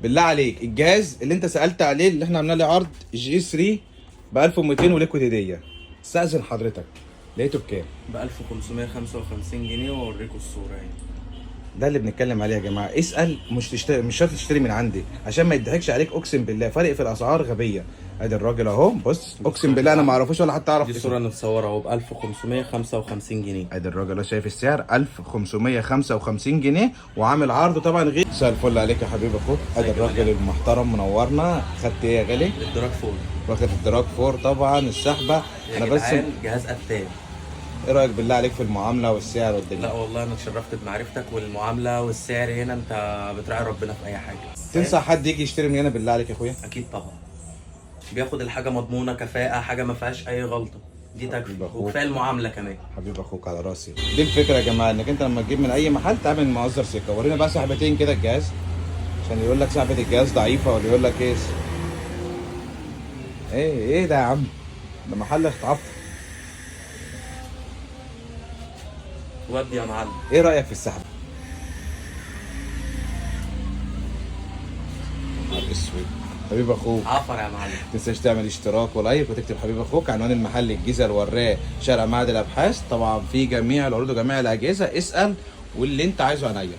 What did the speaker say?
بالله عليك الجهاز اللي انت سالت عليه اللي احنا عملنا له عرض جي 3 ب 1200 وليكويد هديه، استاذن حضرتك لقيته بكام؟ ب 1555 جنيه واوريكم الصورة يعني. ده اللي بنتكلم عليه يا جماعه. اسال، مش تشتري، مش شرط تشتري من عندي عشان ما يضحكش عليك. اقسم بالله فرق في الاسعار غبيه. ادي الراجل اهو، بص اقسم بالله انا ما اعرفوش ولا حتى اعرف دي اسمه. الصورة متصورة اهو ب 1555 جنيه. ادي الراجل اهو، شايف السعر 1555 جنيه وعامل عرض طبعا غير. مساء الفل عليك يا حبيب اخوك. ادي الراجل المحترم منورنا. خدت ايه يا غالي؟ الدراج فول. واخد الدراج فور طبعا السحبه. انا بس جهاز قتال. ايه رايك بالله عليك في المعامله والسعر والدنيا؟ لا والله انا اتشرفت بمعرفتك، والمعامله والسعر هنا انت بتراعي ربنا في اي حاجه. تنصح حد يجي يشتري من هنا بالله عليك يا اخويا؟ اكيد طبعا. بياخد الحاجه مضمونه، كفاءه، حاجه ما فيهاش اي غلطه، دي تكفي. وكفايه المعامله كمان. حبيب اخوك على راسي. دي الفكره يا جماعه، انك انت لما تجيب من اي محل تعمل مصدر ثقه. ورينا بقى سحبتين كده الجهاز، عشان يقول لك سحبه الجهاز ضعيفه ولا يقول لك ايه. ايه ده يا عم؟ ده محل اتعفن. ودي يا معلم. ايه رايك في السحب؟ نهار اسود. حبيب اخوك، عفر يا معلم. ما تنساش تعمل اشتراك ولايك وتكتب حبيب اخوك. عنوان المحل الجيزه الوراق، شارع معهد الابحاث. طبعا في جميع العروض وجميع الاجهزه. اسال واللي انت عايزه عينيا.